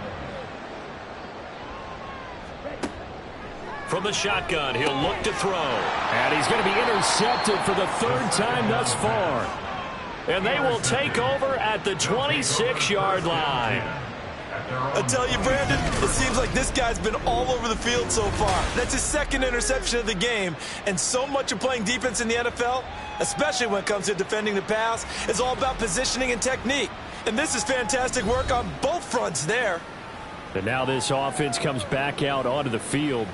From the shotgun, he'll look to throw. And he's going to be intercepted for the 3rd time thus far. And they will take over at the 26-yard line. I tell you, Brandon, it seems like this guy's been all over the field so far. That's his 2nd interception of the game. And so much of playing defense in the NFL, especially when it comes to defending the pass, is all about positioning and technique. And this is fantastic work on both fronts there. And now this offense comes back out onto the field.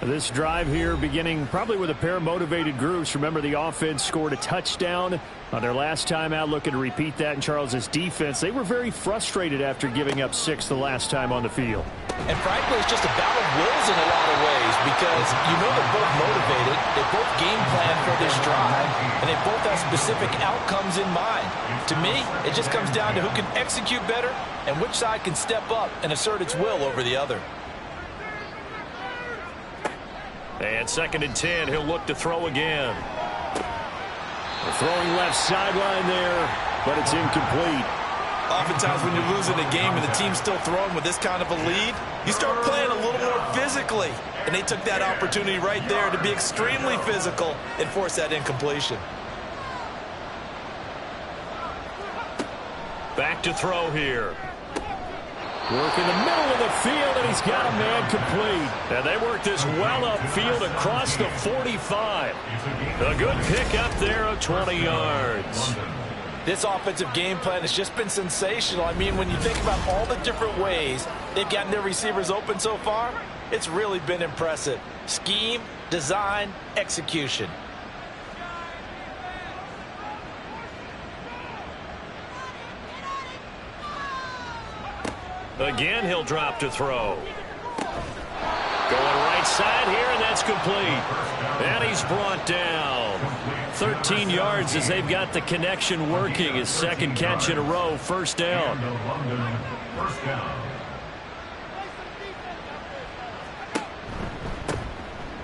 This drive here beginning probably with a pair of motivated groups. Remember, the offense scored a touchdown on their last time out, looking to repeat that in Charles's defense. They were very frustrated after giving up 6 the last time on the field. And frankly, it's just a battle of wills in a lot of ways because you know they're both motivated, they both game plan for this drive, and they both have specific outcomes in mind. To me, it just comes down to who can execute better and which side can step up and assert its will over the other. And 2nd and 10, he'll look to throw again. They're throwing left sideline there, but it's incomplete. Oftentimes when you're losing a game and the team's still throwing with this kind of a lead, you start playing a little more physically. And they took that opportunity right there to be extremely physical and force that incompletion. Back to throw here. Work in the middle of the field, and he's got a man complete. And they work this well upfield across the 45. A good pick up there of 20 yards. This offensive game plan has just been sensational. I mean, when you think about all the different ways they've gotten their receivers open so far, it's really been impressive. Scheme, design, execution. Again, he'll drop to throw. Going right side here, and that's complete. And he's brought down. 13 yards as they've got the connection working. His 2nd catch in a row, 1st down.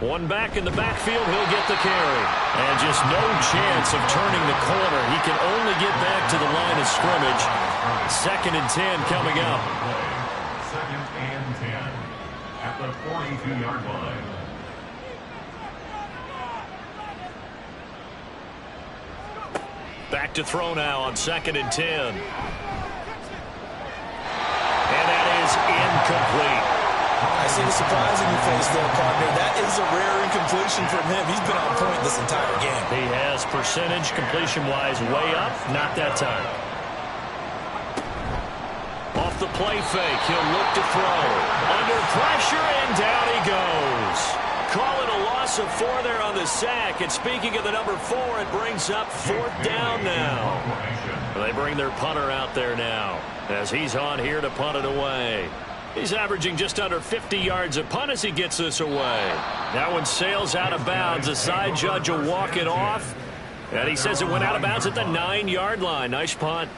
One back in the backfield, he'll get the carry. And just no chance of turning the corner. He can only get back to the line of scrimmage. 2nd and 10 coming up. 2nd and 10 at the 42-yard line. Back to throw now on 2nd and 10. And that is incomplete. I see the surprise in your face there, partner. That is a rare incompletion from him. He's been on point this entire game. He has percentage completion-wise way up. Not that time. Off the play fake, he'll look to throw. Under pressure, and down he goes. Call it a loss of 4 there on the sack. And speaking of the number 4, it brings up 4th down now. They bring their punter out there now as he's on here to punt it away. He's averaging just under 50 yards a punt as he gets this away. That one sails out of bounds. The side judge will walk it off. And he says it went out of bounds at the 9-yard line. Nice punt.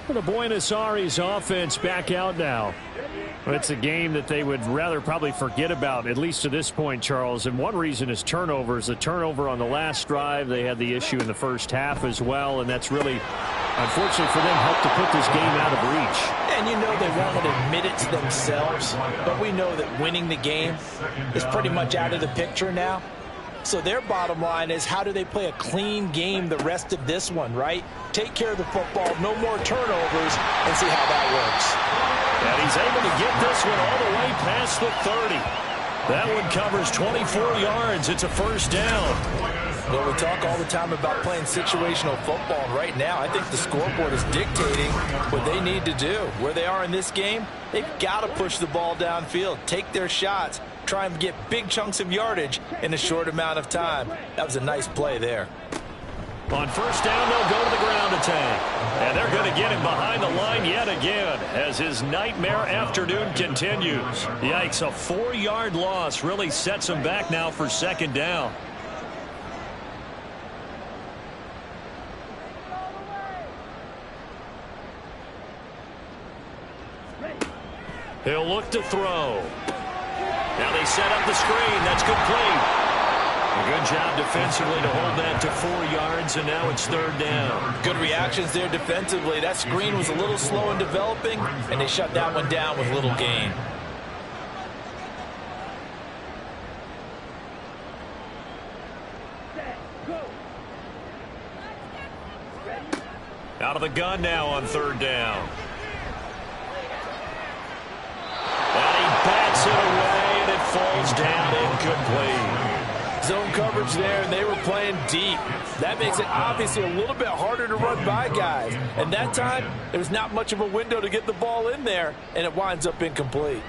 For the Buenos Aires offense back out now. It's a game that they would rather probably forget about, at least to this point, Charles. And one reason is turnovers. The turnover on the last drive, they had the issue in the first half as well. And that's really, unfortunately for them, helped to put this game out of reach. And you know they won't admit it to themselves, but we know that winning the game is pretty much out of the picture now. So their bottom line is, how do they play a clean game the rest of this one, right? Take care of the football, no more turnovers, and see how that works. And he's able to get this one all the way past the 30. That one covers 24 yards. It's a 1st down. Well, we talk all the time about playing situational football, and right now I think the scoreboard is dictating what they need to do. Where they are in this game, they've got to push the ball downfield, take their shots, try and get big chunks of yardage in a short amount of time. That was a nice play there. On 1st down, they'll go to the ground attack. And they're going to get him behind the line yet again as his nightmare afternoon continues. Yikes, a 4-yard loss really sets him back now for 2nd down. He'll look to throw. Now they set up the screen. That's complete. A good job defensively to hold that to 4 yards, and now it's 3rd down. Good reactions there defensively. That screen was a little slow in developing, and they shut that one down with little gain. Out of the gun now on 3rd down. And he bats it away, and it falls down incomplete. Zone coverage there, and they were playing deep. That makes it obviously a little bit harder to run by guys. And that time, there was not much of a window to get the ball in there, and it winds up incomplete.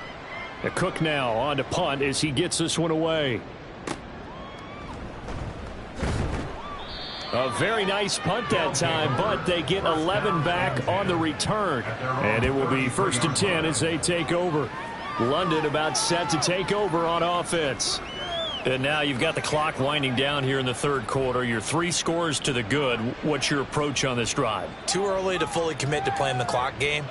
Cook now on to punt as he gets this one away. A very nice punt that time, but they get 11 back on the return. And it will be 1st and 10 as they take over. London about set to take over on offense. And now you've got the clock winding down here in the third quarter. Your 3 scores to the good. What's your approach on this drive? Too early to fully commit to playing the clock game.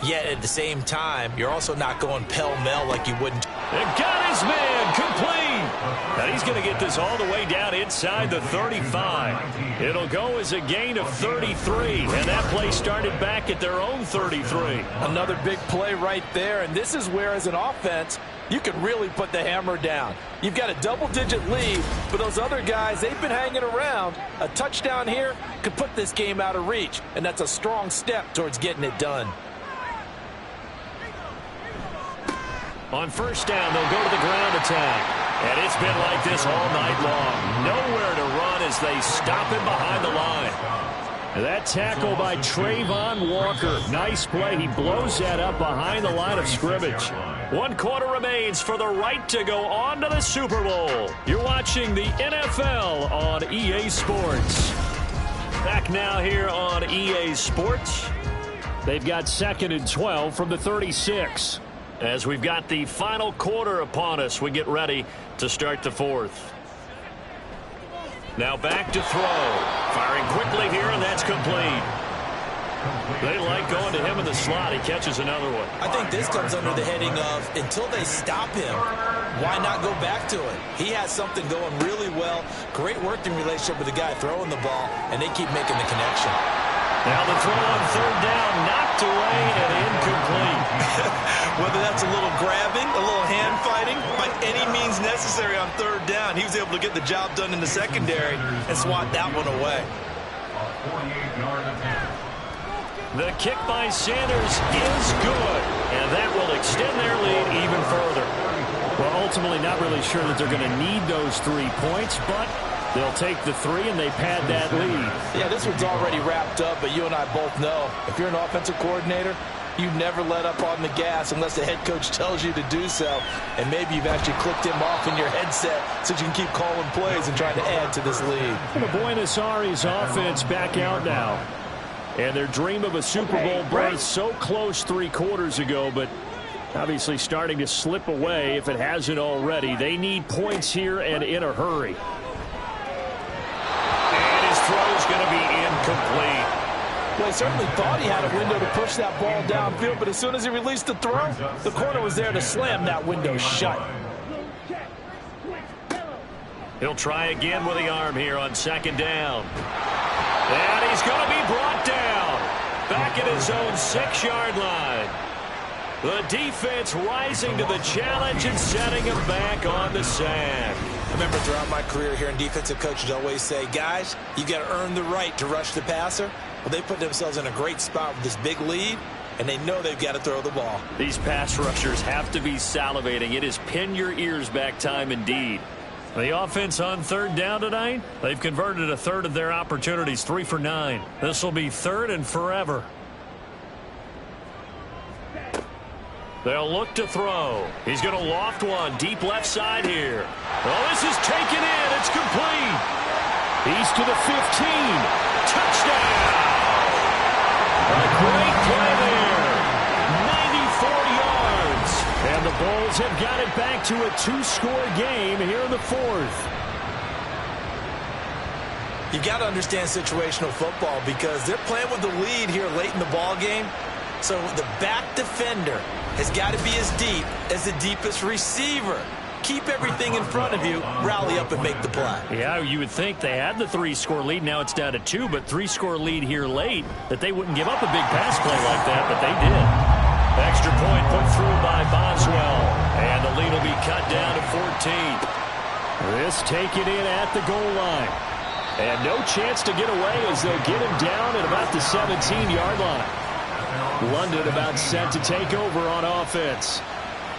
Yet at the same time, you're also not going pell-mell like you wouldn't. And got his man complete. And he's going to get this all the way down inside the 35. It'll go as a gain of 33. And that play started back at their own 33. Another big play right there. And this is where, as an offense, you can really put the hammer down. You've got a double-digit lead, but those other guys, they've been hanging around. A touchdown here could put this game out of reach, and that's a strong step towards getting it done. On first down, they'll go to the ground attack. And it's been like this all night long. Nowhere to run as they stop him behind the line. That tackle by Trayvon Walker. Nice play. He blows that up behind the line of scrimmage. 1 quarter remains for the right to go on to the Super Bowl. You're watching the NFL on EA Sports. Back now here on EA Sports. They've got 2nd and 12 from the 36. As we've got the final quarter upon us, we get ready to start the 4th. Now back to throw. Firing quickly here, and that's complete. They like going to him in the slot. He catches another one. I think this comes under the heading of, until they stop him, why not go back to it? He has something going really well. Great working relationship with the guy throwing the ball, and they keep making the connection. Now the throw on 3rd down, knocked away and incomplete. Whether that's a little grabbing, a little hand fighting, by any means necessary on 3rd down, he was able to get the job done in the secondary and swat that one away. The kick by Sanders is good, and that will extend their lead even further. Well, ultimately not really sure that they're going to need those 3 points, but they'll take the 3 and they pad that lead. Yeah, this one's already wrapped up, but you and I both know if you're an offensive coordinator, you never let up on the gas unless the head coach tells you to do so. And maybe you've actually clicked him off in your headset so you can keep calling plays and trying to add to this lead. The Buenos Aires offense back out now. And their dream of a Super Bowl berth so close 3 quarters ago, but obviously starting to slip away if it hasn't already. They need points here and in a hurry. And his throw's going to be incomplete. Well, he certainly thought he had a window to push that ball downfield, but as soon as he released the throw, the corner was there to slam that window shut. He'll try again with the arm here on 2nd down. And he's going to be brought down. Back at his own 6-yard line. The defense rising to the challenge and setting him back on the sack. I remember throughout my career hearing defensive coaches always say, guys, you got to earn the right to rush the passer. Well, they put themselves in a great spot with this big lead, and they know they've got to throw the ball. These pass rushers have to be salivating. It is pin your ears back time indeed. The offense on 3rd down tonight, they've converted 1/3 of their opportunities, 3 for 9. This will be 3rd and forever. They'll look to throw. He's going to loft one deep left side here. Oh, this is taken in. It's complete. He's to the 15. Touchdown. A great play there. 94 yards. And the Bulls have got it back to a 2-score game here in the 4th. You got to understand situational football because they're playing with the lead here late in the ball game. So the back defender has got to be as deep as the deepest receiver. Keep everything in front of you, rally up and make the play. Yeah, you would think they had the 3-score lead. Now it's down to 2, but 3-score lead here late, that they wouldn't give up a big pass play like that, but they did. Extra point put through by Boswell, and the lead will be cut down to 14. This taken in at the goal line. And no chance to get away as they'll get him down at about the 17-yard line. London about set to take over on offense.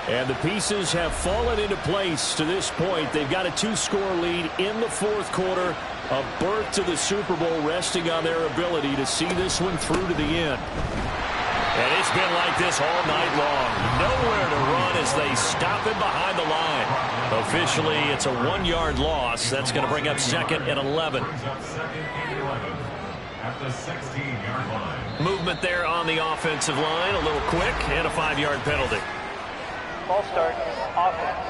And the pieces have fallen into place to this point. They've got a 2-score lead in the 4th quarter. A berth to the Super Bowl resting on their ability to see this one through to the end. And it's been like this all night long. Nowhere to run as they stop him behind the line. Officially, it's a 1-yard loss. That's going to bring up 2nd and 11. At the 16-yard line. Movement there on the offensive line. A little quick and a 5-yard penalty. Ball start, offense.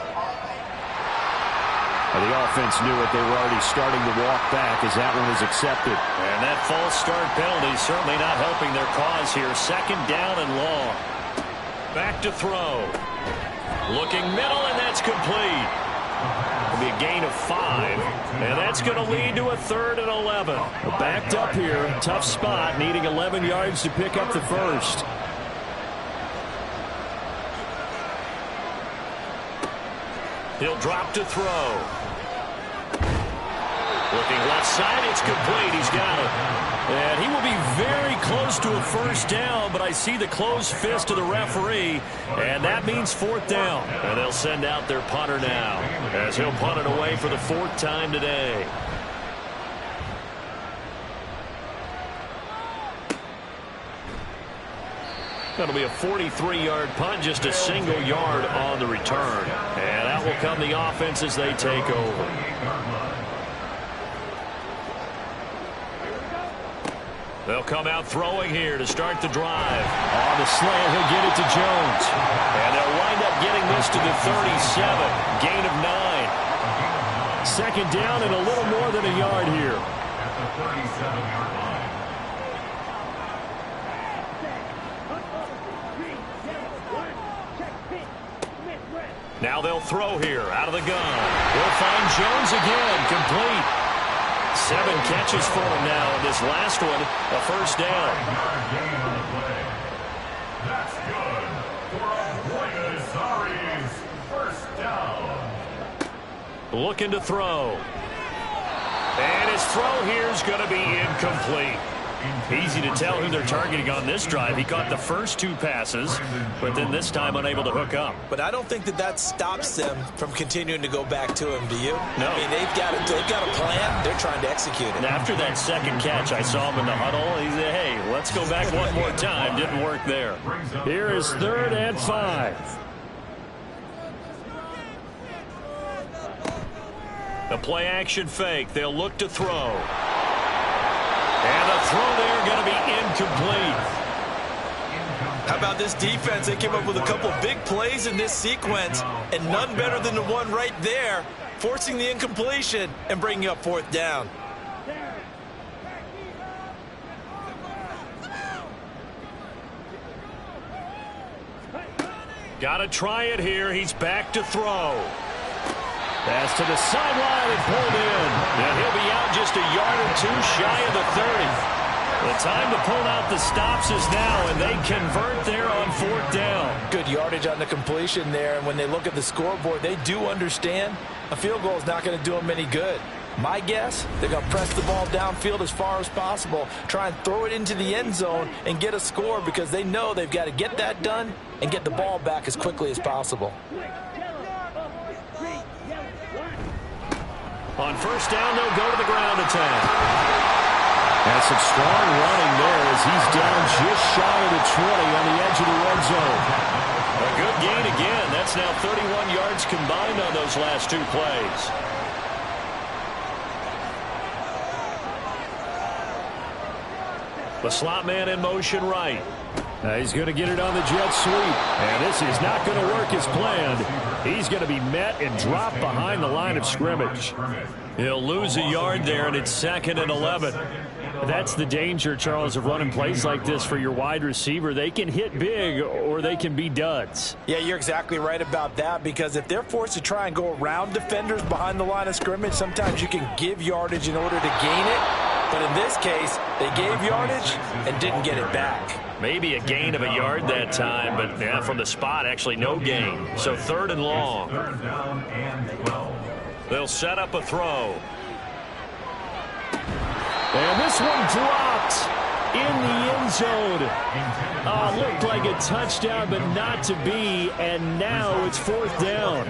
The offense knew it. They were already starting to walk back as that one is accepted. And that false start penalty certainly not helping their cause here. 2nd down and long. Back to throw. Looking middle, and that's complete. It'll be a gain of 5. And that's going to lead to a 3rd and 11. Backed up here. Tough spot. Needing 11 yards to pick up the first. He'll drop to throw. Looking left side, it's complete. He's got it. And he will be very close to a first down, but I see the closed fist of the referee, and that means 4th down. And they'll send out their punter now, as he'll punt it away for the 4th time today. That'll be a 43-yard punt, just a single yard on the return. And that will come the offense as they take over. They'll come out throwing here to start the drive. On the slant, he'll get it to Jones. And they'll wind up getting this to the 37. Gain of 9. 2nd down and a little more than a yard here. At the 37-yard line. Now they'll throw here out of the gun. We'll find Jones again, complete. 7 catches for him now, and this last one, a first down. That's good for a Buenos Aires first down. Looking to throw. And his throw here is going to be incomplete. Easy to tell who they're targeting on this drive. He caught the first 2 passes, but then this time unable to hook up. But I don't think that stops them from continuing to go back to him, do you? No. I mean, they've got a plan. They're trying to execute it. And after that 2nd catch, I saw him in the huddle. He said, hey, let's go back one more time. Didn't work there. Here is 3rd and 5. The play action fake. They'll look to throw. And the throw there going to be incomplete. How about this defense? They came up with a couple big plays in this sequence, and none better than the one right there, forcing the incompletion and bringing up 4th down. Got to try it here. He's back to throw. Pass to the sideline and pulled in. And he'll be out just a yard or 2 shy of the 30. The time to pull out the stops is now, and they convert there on 4th down. Good yardage on the completion there, and when they look at the scoreboard, they do understand a field goal is not going to do them any good. My guess, they're going to press the ball downfield as far as possible, try and throw it into the end zone and get a score because they know they've got to get that done and get the ball back as quickly as possible. On first down, they'll go to the ground attack. That's some strong running there as he's down just shy of the 20 on the edge of the red zone. A good gain again. That's now 31 yards combined on those last 2 plays. The slot man in motion right. He's going to get it on the jet sweep. And this is not going to work as planned. He's going to be met and dropped behind the line of scrimmage. He'll lose a yard there, and it's 2nd and 11. That's the danger, Charles, of running plays like this for your wide receiver. They can hit big or they can be duds. Yeah, you're exactly right about that, because if they're forced to try and go around defenders behind the line of scrimmage, sometimes you can give yardage in order to gain it. But in this case, they gave yardage and didn't get it back. Maybe a gain of a yard that time, but yeah, from the spot, actually no gain. So 3rd and long. 3rd down and 12. They'll set up a throw. And this one dropped in the end zone. Looked like a touchdown, but not to be. And now it's 4th down.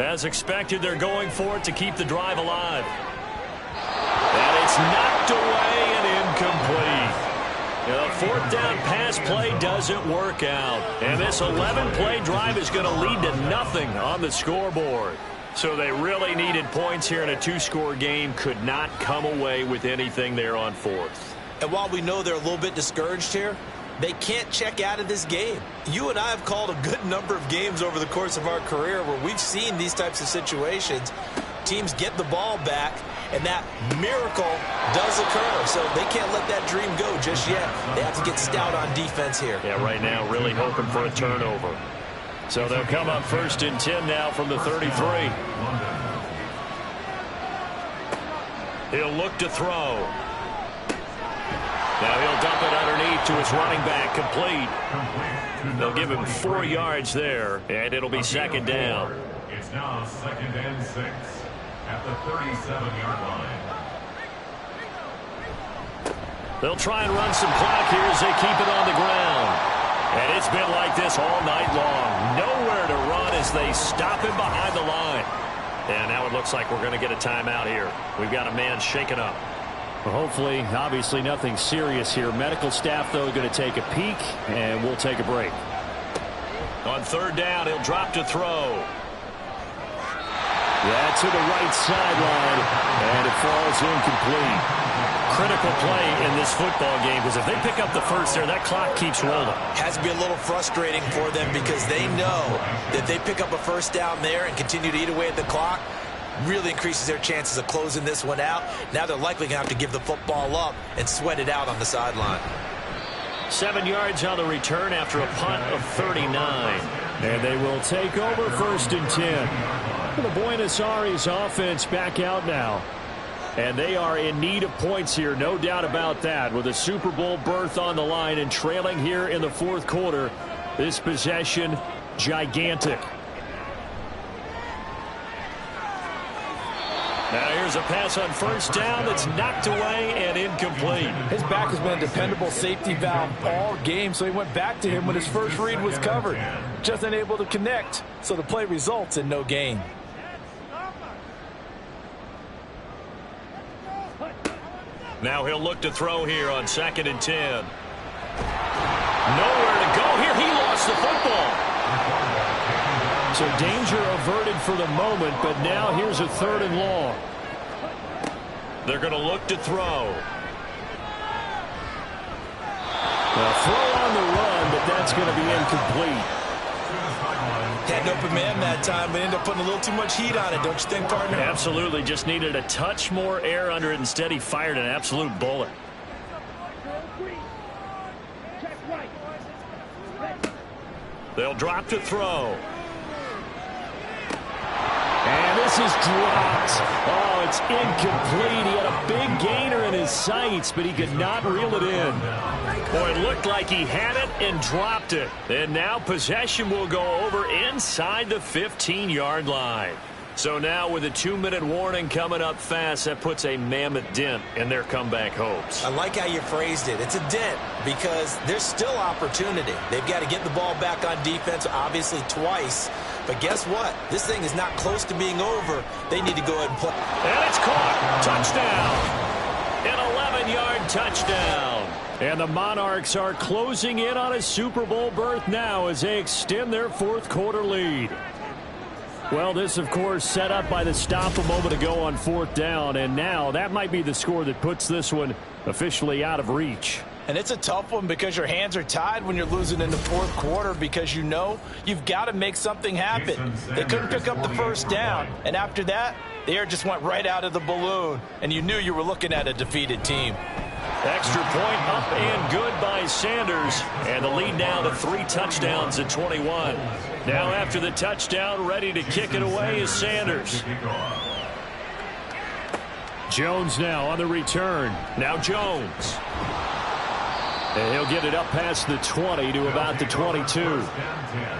As expected, they're going for it to keep the drive alive. And it's knocked away and incomplete. The fourth down pass play doesn't work out. And this 11-play drive is going to lead to nothing on the scoreboard. So they really needed points here in a two-score game. Could not come away with anything there on fourth. And while we know they're a little bit discouraged here, they can't check out of this game. You and I have called a good number of games over the course of our career where we've seen these types of situations. Teams get the ball back, and that miracle does occur. So they can't let that dream go just yet. They have to get stout on defense here. Yeah, right now really hoping for a turnover. So they'll come up 1st and 10 now from the 33. He'll look to throw. Now he'll dump it underneath to his running back, complete. They'll give him 4 yards there, and it'll be 2nd down. It's now 2nd and 6 at the 37-yard line. They'll try and run some clock here as they keep it on the ground. And it's been like this all night long. Nowhere to run as they stop him behind the line. And now it looks like we're going to get a timeout here. We've got a man shaken up. Well, hopefully, obviously nothing serious here. Medical staff, though, going to take a peek, and we'll take a break. On 3rd down, he'll drop to throw. Yeah, to the right sideline, and it falls incomplete. Critical play in this football game, because if they pick up the first there, that clock keeps rolling. Has to be a little frustrating for them because they know that they pick up a first down there and continue to eat away at the clock, really increases their chances of closing this one out. Now they're likely going to have to give the football up and sweat it out on the sideline. 7 yards on the return after a punt of 39. And they will take over 1st and 10. The Buenos Aires offense back out now. And they are in need of points here, no doubt about that, with a Super Bowl berth on the line and trailing here in the 4th quarter. This possession, gigantic. Now here's a pass on 1st down that's knocked away and incomplete. His back has been a dependable safety valve all game, so he went back to him when his first read was covered. Just unable to connect, so the play results in no gain. Now he'll look to throw here on 2nd and 10. Nowhere to go here. He lost the football. So danger averted for the moment, but now here's a 3rd and long. They're going to look to throw. Well, throw on the run, but that's going to be incomplete. Had an open man that time, but ended up putting a little too much heat on it, don't you think, partner? Absolutely. Just needed a touch more air under it. Instead, he fired an absolute bullet. They'll drop to throw. And this is dropped. Oh, it's incomplete. He had a big gainer in his sights, but he could not reel it in. Boy, it looked like he had it and dropped it. And now possession will go over inside the 15-yard line. So now with a 2-minute warning coming up fast, that puts a mammoth dent in their comeback hopes. I like how you phrased it. It's a dent because there's still opportunity. They've got to get the ball back on defense, obviously twice. But guess what? This thing is not close to being over. They need to go ahead and play. And it's caught. Touchdown. An 11-yard touchdown. And the Monarchs are closing in on a Super Bowl berth now as they extend their 4th quarter lead. Well, this, of course, set up by the stop a moment ago on 4th down, and now that might be the score that puts this one officially out of reach. And it's a tough one because your hands are tied when you're losing in the 4th quarter because you know you've got to make something happen. They couldn't pick up the first down, and after that, the air just went right out of the balloon, and you knew you were looking at a defeated team. Extra point up and good by Sanders. And the lead now to 3 touchdowns at 21. Now after the touchdown, ready to kick it away is Sanders. Jones now on the return. Now Jones. And he'll get it up past the 20 to about the 22.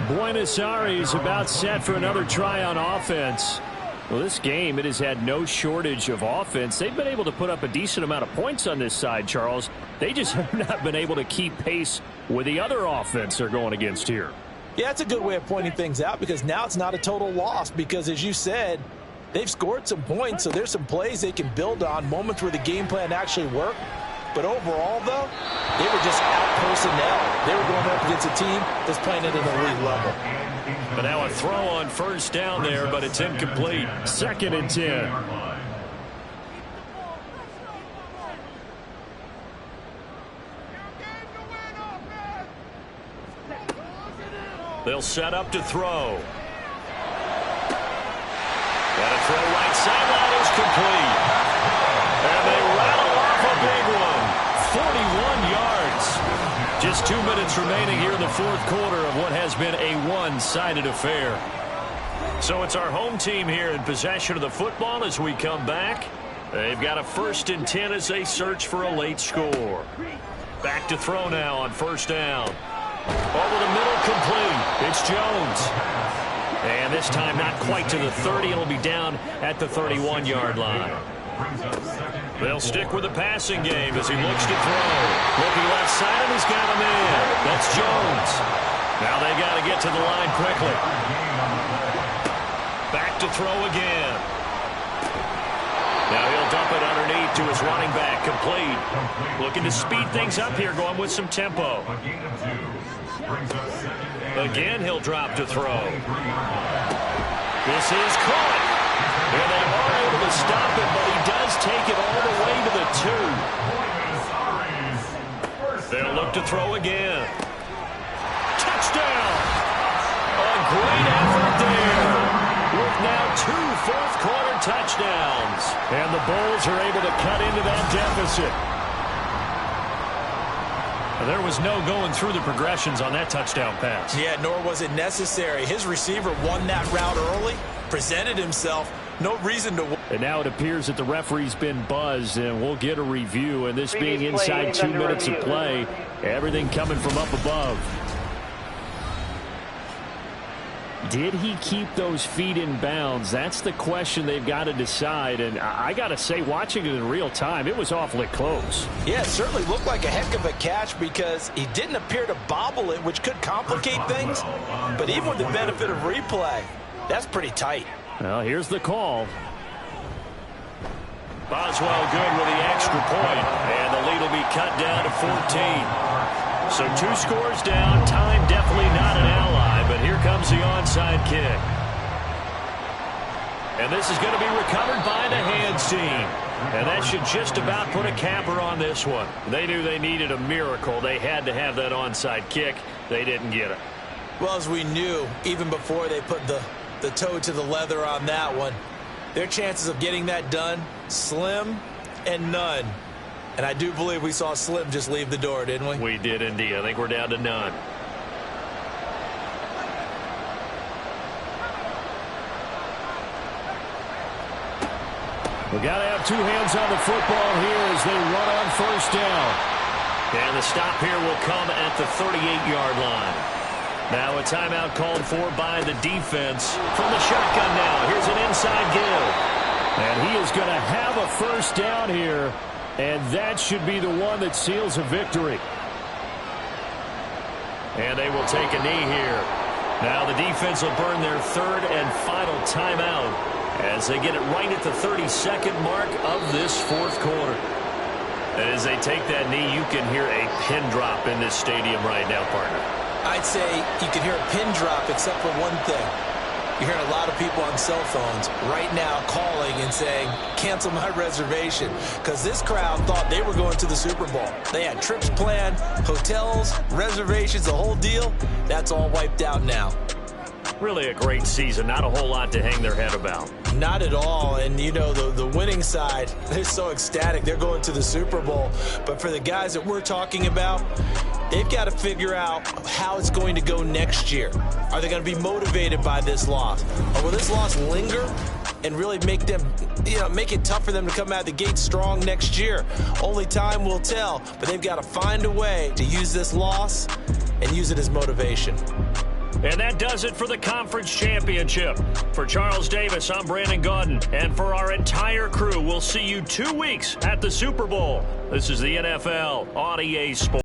Buenos Aires about set for another try on offense. Well, this game, it has had no shortage of offense. They've been able to put up a decent amount of points on this side, Charles. They just have not been able to keep pace with the other offense they're going against here. Yeah, it's a good way of pointing things out because now it's not a total loss because, as you said, they've scored some points, so there's some plays they can build on, moments where the game plan actually worked. But overall, though, they were just out-personnel. They were going up against a team that's playing at an elite level. But now a throw on first down there, but it's incomplete. 2nd and 10. They'll set up to throw. And a throw right sideline is complete. And they rattle off a big one. 41 yards. Just 2 minutes remaining here in the 4th quarter of what has been a one-sided affair. So it's our home team here in possession of the football as we come back. They've got a 1st and 10 as they search for a late score. Back to throw now on first down. Over the middle, complete. It's Jones. And this time not quite to the 30. It'll be down at the 31-yard line. They'll stick with the passing game as he looks to throw. Looking left side, and he's got him in. That's Jones. Now they got to get to the line quickly. Back to throw again. Now he'll dump it underneath to his running back. Complete. Looking to speed things up here, going with some tempo. Again, he'll drop to throw. This is caught. And they are able to stop it, but he does take it all the way to the 2. They'll look to throw again. Touchdown! A great effort there. With now 2 fourth-quarter touchdowns. And the Bulls are able to cut into that deficit. There was no going through the progressions on that touchdown pass. Yeah, nor was it necessary. His receiver won that route early, presented himself. No reason to. And now it appears that the referee's been buzzed, and we'll get a review. And this being inside 2 minutes of play, everything coming from up above. Did he keep those feet in bounds? That's the question they've got to decide. And I got to say, watching it in real time, it was awfully close. Yeah, it certainly looked like a heck of a catch because he didn't appear to bobble it, which could complicate things. But even with the benefit of replay, that's pretty tight. Well, here's the call. Boswell good with the extra point, and the lead will be cut down to 14. So 2 scores down, time definitely not an ally, but here comes the onside kick. And this is going to be recovered by the hands team. And that should just about put a capper on this one. They knew they needed a miracle. They had to have that onside kick. They didn't get it. Well, as we knew, even before they put the toe to the leather on that one, their chances of getting that done, slim and none. And I do believe we saw Slim just leave the door, didn't we? We did indeed. I think we're down to none. We got to have 2 hands on the football here as they run on first down. And the stop here will come at the 38-yard line. Now a timeout called for by the defense from the shotgun now. Here's an inside give. And he is going to have a first down here. And that should be the one that seals a victory. And they will take a knee here. Now the defense will burn their 3rd and final timeout as they get it right at the 32nd mark of this 4th quarter. And as they take that knee, you can hear a pin drop in this stadium right now, partner. I'd say you can hear a pin drop except for one thing. You're hearing a lot of people on cell phones right now calling and saying, cancel my reservation, because this crowd thought they were going to the Super Bowl. They had trips planned, hotels, reservations, the whole deal. That's all wiped out now. Really a great season. Not a whole lot to hang their head about. Not at all. And, you know, the winning side, they're so ecstatic. They're going to the Super Bowl. But for the guys that we're talking about, they've got to figure out how it's going to go next year. Are they going to be motivated by this loss? Or will this loss linger and really make them, make it tough for them to come out of the gate strong next year? Only time will tell. But they've got to find a way to use this loss and use it as motivation. And that does it for the conference championship. For Charles Davis, I'm Brandon Gaudin. And for our entire crew, we'll see you 2 weeks at the Super Bowl. This is the NFL on EA Sports.